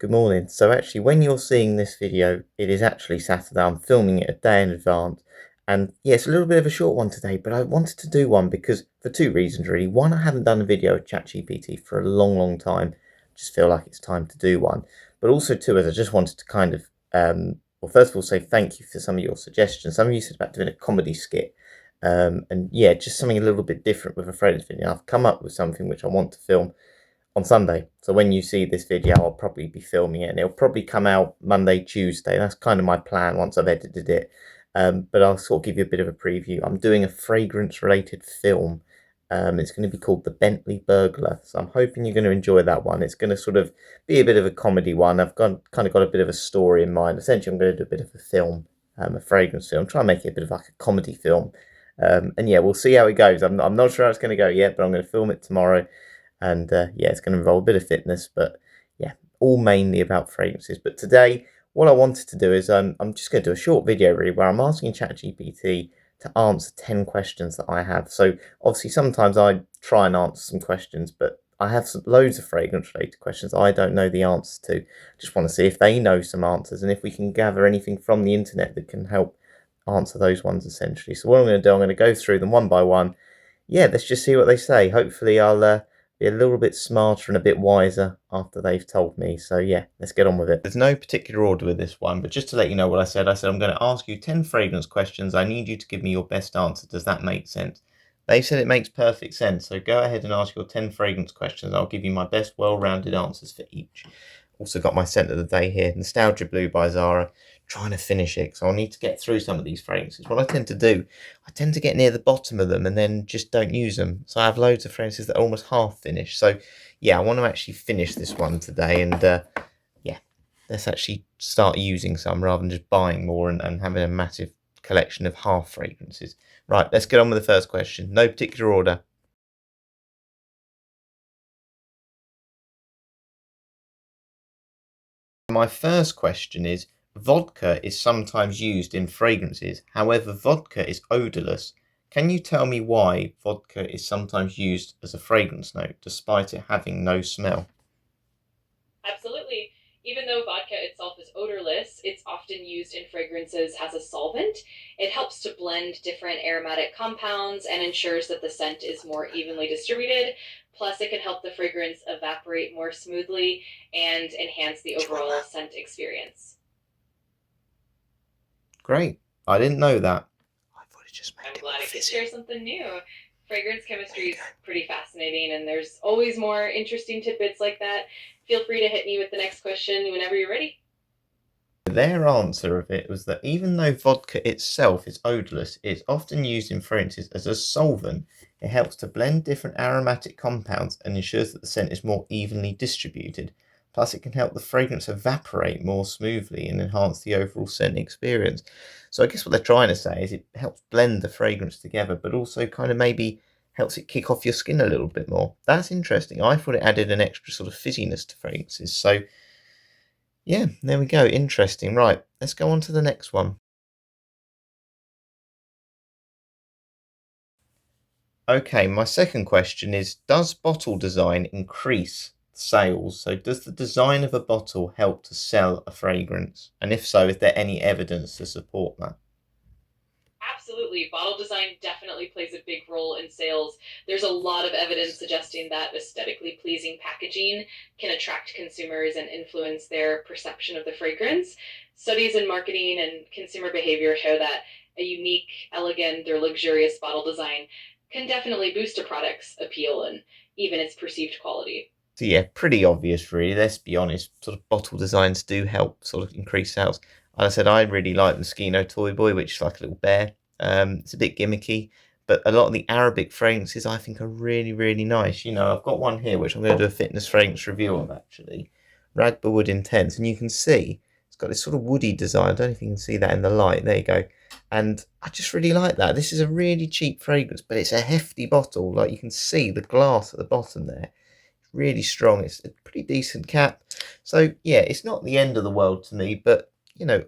Good morning. So actually, when you're seeing this video, it is actually Saturday. I'm filming it a day in advance. And yeah, it's a little bit of a short one today, but I wanted to do one because for two reasons really. One, I haven't done a video with ChatGPT for a long, long time. I just feel like it's time to do one. But also two, as I just wanted to kind of, well, first of all, say thank you for some of your suggestions. Some of you said about doing a comedy skit. And yeah, just something a little bit different with a friend's video. I've come up with something which I want to film on Sunday. So when you see this video, I'll probably be filming it and it'll probably come out Monday, Tuesday. That's kind of my plan once I've edited it. But I'll sort of give you a bit of a preview. I'm doing a fragrance related film. It's going to be called The Bentley Burglar. So I'm hoping you're going to enjoy that one. It's going to sort of be a bit of a comedy one. I've kind of got a bit of a story in mind. Essentially, I'm going to do a bit of a film, a fragrance film. Try and make it a bit of like a comedy film. And yeah, we'll see how it goes. I'm not sure how it's going to go yet, but I'm going to film it tomorrow. And yeah, it's going to involve a bit of fitness, but yeah, all mainly about fragrances. But today, what I wanted to do is I'm just going to do a short video really where I'm asking ChatGPT to answer 10 questions that I have. So obviously sometimes I try and answer some questions, but I have loads of fragrance related questions I don't know the answers to. Just want to see if they know some answers and if we can gather anything from the internet that can help answer those ones essentially. So what I'm going to do, I'm going to go through them one by one. Yeah, let's just see what they say. Hopefully I'll be a little bit smarter and a bit wiser after they've told me. So yeah, let's get on with it. There's no particular order with this one, but just to let you know what I said I'm going to ask you 10 fragrance questions. I need you to give me your best answer. Does that make sense? They've said it makes perfect sense. So go ahead and ask your 10 fragrance questions. I'll give you my best well-rounded answers for each. Also got my scent of the day here, Nostalgia Blue by Zara. Trying to finish it, so I'll need to get through some of these fragrances. What I tend to do, I tend to get near the bottom of them and then just don't use them. So I have loads of fragrances that are almost half finished. So yeah, I want to actually finish this one today, and yeah, let's actually start using some rather than just buying more and having a massive collection of half fragrances. Right, let's get on with the first question. No particular order. My first question is, vodka is sometimes used in fragrances. However, vodka is odorless. Can you tell me why vodka is sometimes used as a fragrance note, despite it having no smell? Absolutely. Even though vodka itself is odorless, it's often used in fragrances as a solvent. It helps to blend different aromatic compounds and ensures that the scent is more evenly distributed. Plus, it can help the fragrance evaporate more smoothly and enhance the overall scent experience. Great. I didn't know that. I thought it just made I'm it glad more I could fizzy. share something new. Fragrance chemistry is pretty fascinating, and there's always more interesting tidbits like that. Feel free to hit me with the next question whenever you're ready. Their answer of it was that even though vodka itself is odorless, it's often used in fragrances as a solvent. It helps to blend different aromatic compounds and ensures that the scent is more evenly distributed. Plus, it can help the fragrance evaporate more smoothly and enhance the overall scent experience. So, I guess what they're trying to say is it helps blend the fragrance together, but also kind of maybe helps it kick off your skin a little bit more. That's interesting. I thought it added an extra sort of fizziness to fragrances. So, yeah, there we go. Interesting. Right, let's go on to the next one. Okay, my second question is, does bottle design increase sales? So does the design of a bottle help to sell a fragrance? And if so, is there any evidence to support that? Absolutely. Bottle design definitely plays a big role in sales. There's a lot of evidence suggesting that aesthetically pleasing packaging can attract consumers and influence their perception of the fragrance. Studies in marketing and consumer behavior show that a unique, elegant, or luxurious bottle design can definitely boost a product's appeal and even its perceived quality. So yeah, pretty obvious really. Let's be honest, sort of bottle designs do help sort of increase sales. As I said, I really like Moschino Toy Boy, which is like a little bear. It's a bit gimmicky, but a lot of the Arabic fragrances I think are really, really nice. You know, I've got one here which I'm going to do a fitness fragrance review of actually. Ragba Wood Intense, and you can see it's got this sort of woody design. I don't know if you can see that in the light. There you go. And I just really like that. This is a really cheap fragrance, but it's a hefty bottle. Like you can see the glass at the bottom there, really strong. It's a pretty decent cap. So yeah, it's not the end of the world to me, but you know,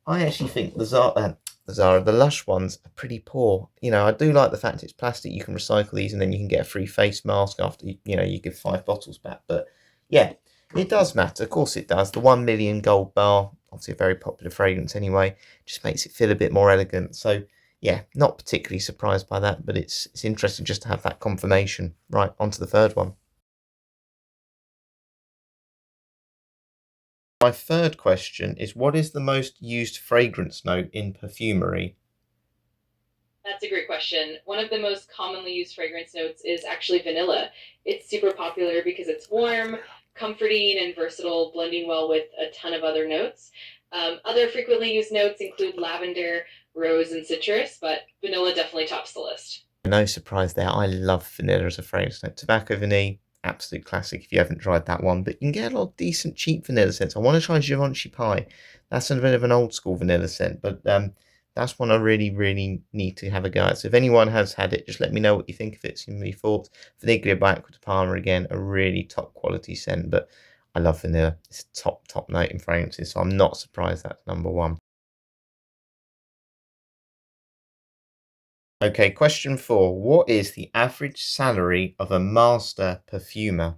I actually think the Lush ones are pretty poor. You know, I do like the fact it's plastic. You can recycle these, and then you can get a free face mask after you give 5 bottles back. But yeah, It does matter, of course it does. The 1 million gold bar, obviously a very popular fragrance anyway, just makes it feel a bit more elegant. So yeah, not particularly surprised by that, but it's interesting just to have that confirmation. Right, on to the third one. My third question is, what is the most used fragrance note in perfumery? That's a great question. One of the most commonly used fragrance notes is actually vanilla. It's super popular because it's warm, comforting, and versatile, blending well with a ton of other notes. Other frequently used notes include lavender, rose, and citrus, but vanilla definitely tops the list. No surprise there. I love vanilla as a fragrance note. Tobacco vanilla, absolute classic if you haven't tried that one. But you can get a lot of decent cheap vanilla scents. I want to try Givenchy Pie. That's a bit of an old school vanilla scent, but that's one I really, really need to have a go at. So if anyone has had it, just let me know what you think of it. Some of your thoughts. Vaniglia by Aqua de Parma, again, a really top quality scent, but I love vanilla. It's a top note in fragrances, so I'm not surprised that's number one. Okay, question 4. What is the average salary of a master perfumer?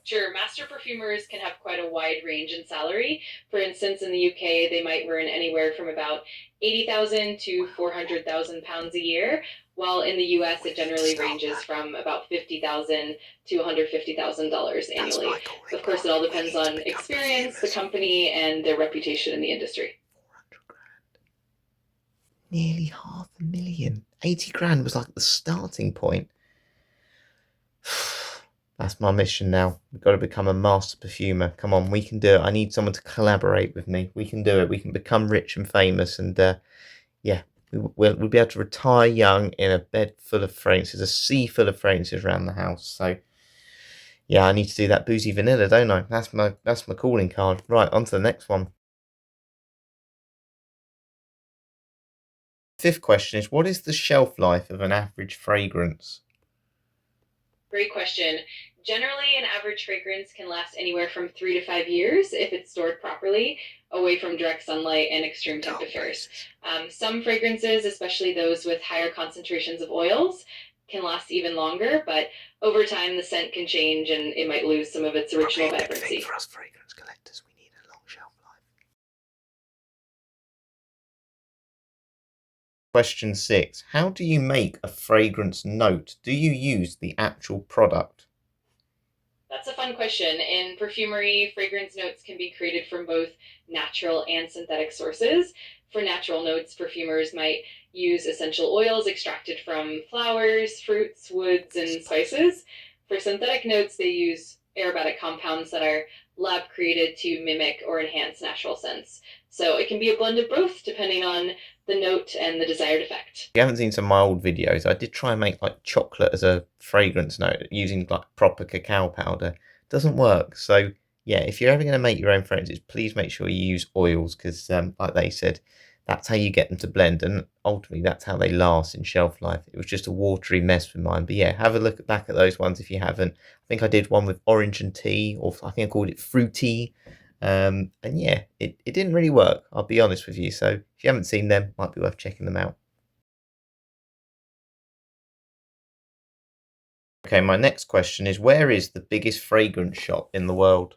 Sure, master perfumers can have quite a wide range in salary. For instance, in the UK, they might earn anywhere from about 80,000 to 400,000 pounds a year, while in the US, it generally ranges from about 50,000 to $150,000 annually. Of course, it all depends on experience, the company, and their reputation in the industry. Nearly 500,000. 80 grand was like the starting point. That's my mission now. We've got to become a master perfumer. Come on, we can do it. I need someone to collaborate with me. We can do it. We can become rich and famous. And yeah, we'll be able to retire young in a bed full of fragrances, a sea full of fragrances around the house. So yeah, I need to do that boozy vanilla, don't I? That's my calling card. Right, on to the next one. Fifth question is, what is the shelf life of an average fragrance? Great question. Generally, an average fragrance can last anywhere from 3 to 5 years if it's stored properly, away from direct sunlight and extreme temperatures. Some fragrances, especially those with higher concentrations of oils, can last even longer, but over time the scent can change and it might lose some of its original vibrancy. For us fragrance collectors, we need a long shelf life. Question 6. How do you make a fragrance note? Do you use the actual product? That's a fun question. In perfumery, fragrance notes can be created from both natural and synthetic sources. For natural notes, perfumers might use essential oils extracted from flowers, fruits, woods, and spices. For synthetic notes, they use aromatic compounds that are lab created to mimic or enhance natural scents. So it can be a blend of both depending on the note and the desired effect. If you haven't seen some of my old videos, I did try and make like chocolate as a fragrance note using like proper cacao powder. Doesn't work. So yeah, if you're ever going to make your own fragrances, please make sure you use oils because, like they said, that's how you get them to blend, and ultimately that's how they last in shelf life. It was just a watery mess with mine, but yeah, have a look back at those ones if you haven't. I think I did one with orange and tea, or I think I called it fruity. And yeah, it didn't really work, I'll be honest with you. So if you haven't seen them, might be worth checking them out. Okay, my next question is, where is the biggest fragrance shop in the world?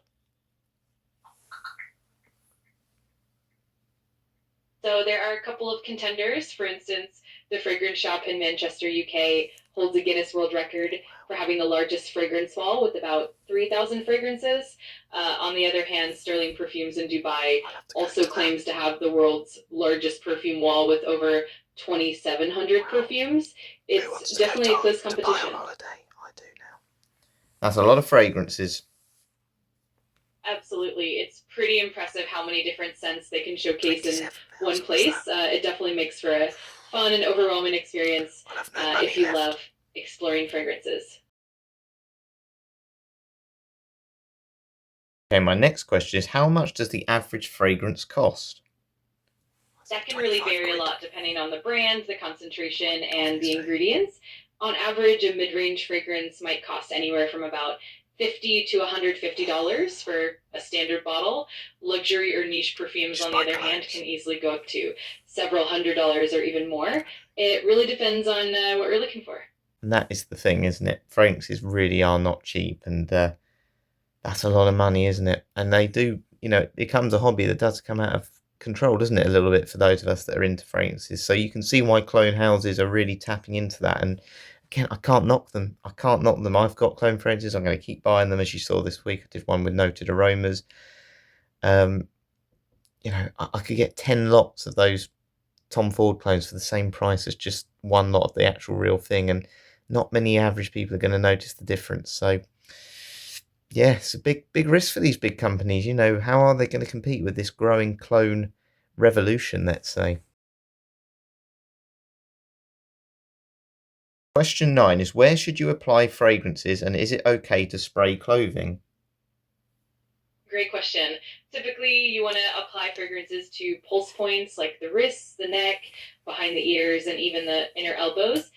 So there are a couple of contenders. For instance, the fragrance shop in Manchester, UK holds a Guinness World Record for having the largest fragrance wall with about 3,000 fragrances. On the other hand, Sterling Perfumes in Dubai also claims to have the world's largest perfume wall with over 2,700 perfumes. It's definitely a close competition. I do now. That's a lot of fragrances. Absolutely. It's pretty impressive how many different scents they can showcase in one place. It definitely makes for a fun and overwhelming experience if you love exploring fragrances. Okay, my next question is, how much does the average fragrance cost? That can really vary a lot depending on the brand, the concentration, and the ingredients. On average, a mid range fragrance might cost anywhere from about $50 to $150 for a standard bottle. Luxury or niche perfumes, on the other hand, can easily go up to several $100s or even more. It really depends on what you're looking for. And that is the thing, isn't it? Fragrances really are not cheap, and that's a lot of money, isn't it? And they do, it becomes a hobby that does come out of control, doesn't it? A little bit for those of us that are into fragrances. So you can see why clone houses are really tapping into that. And again, I can't knock them. I can't knock them. I've got clone fragrances. I'm going to keep buying them, as you saw this week. I did one with noted aromas. Um, I could get 10 lots of those Tom Ford clones for the same price as just one lot of the actual real thing, and not many average people are going to notice the difference. So yeah, it's a big risk for these big companies. How are they going to compete with this growing clone revolution, let's say? Question 9 is, where should you apply fragrances, and is it okay to spray clothing? Great question. Typically, you want to apply fragrances to pulse points like the wrists, the neck, behind the ears, and even the inner elbows,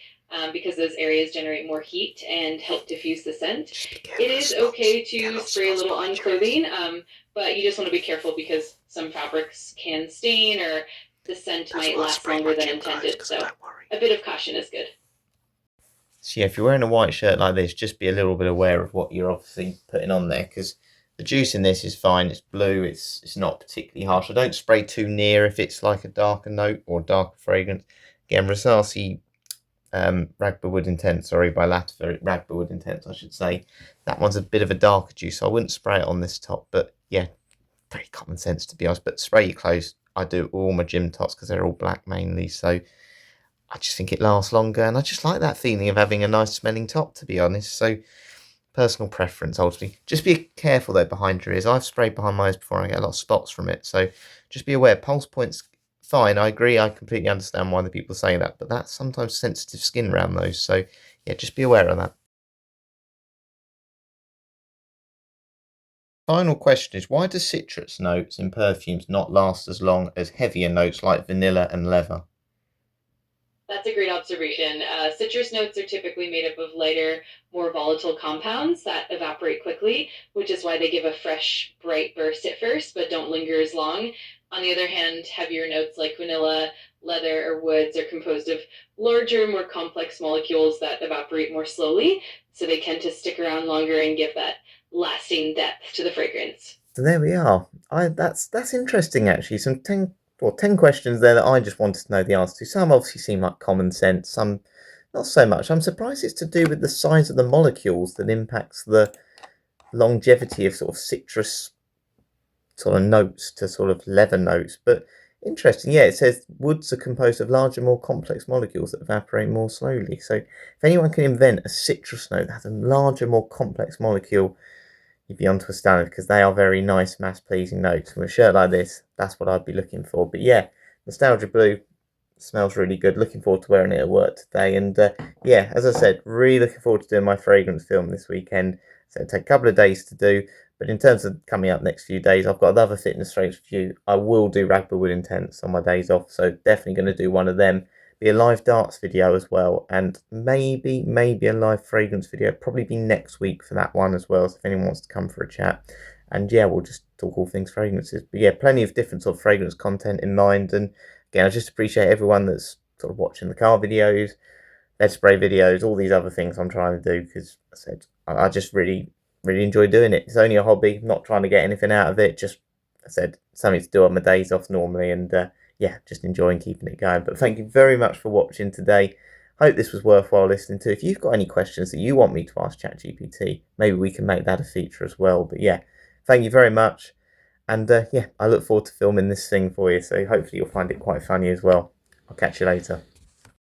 because those areas generate more heat and help diffuse the scent. It is okay to spray a little on clothing, but you just want to be careful because some fabrics can stain or the scent might last longer than intended. So a bit of caution is good. So yeah, if you're wearing a white shirt like this, just be a little bit aware of what you're obviously putting on there, because the juice in this is fine. It's blue. It's not particularly harsh. I don't spray too near if it's like a darker note or darker fragrance. Again, Rosasi Ragba Wood Intense, sorry, by Latifer, Ragba Wood Intense, I should say. That one's a bit of a darker juice, so I wouldn't spray it on this top. But yeah, very common sense to be honest. But spray your clothes. I do all my gym tops because they're all black mainly, so I just think it lasts longer, and I just like that feeling of having a nice smelling top, to be honest. So personal preference ultimately. Just be careful though behind your ears. I've sprayed behind my ears before and I get a lot of spots from it. So just be aware. Pulse points, fine. I agree. I completely understand why the people say that, but that's sometimes sensitive skin around those. So yeah, just be aware of that. Final question is, why do citrus notes in perfumes not last as long as heavier notes like vanilla and leather? That's a great observation. Citrus notes are typically made up of lighter, more volatile compounds that evaporate quickly, which is why they give a fresh, bright burst at first, but don't linger as long. On the other hand, heavier notes like vanilla, leather, or woods are composed of larger, more complex molecules that evaporate more slowly, so they tend to stick around longer and give that lasting depth to the fragrance. So there we are. That's interesting actually. Some 10 questions there that I just wanted to know the answer to. Some obviously seem like common sense, some not so much. I'm surprised it's to do with the size of the molecules that impacts the longevity of sort of citrus sort of notes to sort of leather notes. But interesting, yeah, it says woods are composed of larger, more complex molecules that evaporate more slowly. So if anyone can invent a citrus note that has a larger, more complex molecule, you'd be onto a standard, because they are very nice, mass pleasing notes. And with a shirt like this, that's what I'd be looking for. But yeah, Nostalgia Blue smells really good. Looking forward to wearing it at work today. And yeah, as I said, really looking forward to doing my fragrance film this weekend. So it'll take a couple of days to do. But in terms of coming up next few days, I've got another fitness fragrance review. I will do Ragba Wood Intense on my days off. So definitely going to do one of them. Be a live darts video as well. And maybe a live fragrance video. Probably be next week for that one as well. So if anyone wants to come for a chat. And yeah, we'll just talk all things fragrances. But yeah, plenty of different sort of fragrance content in mind. And again, I just appreciate everyone that's sort of watching the car videos, lead spray videos, all these other things I'm trying to do, because I said I just really enjoy doing it. It's only a hobby, not trying to get anything out of it. Just, I said, something to do on my days off normally, and yeah, just enjoying keeping it going. But thank you very much for watching today. Hope this was worthwhile listening to. If you've got any questions that you want me to ask ChatGPT, maybe we can make that a feature as well. But yeah, thank you very much. And yeah, I look forward to filming this thing for you. So hopefully you'll find it quite funny as well. I'll catch you later.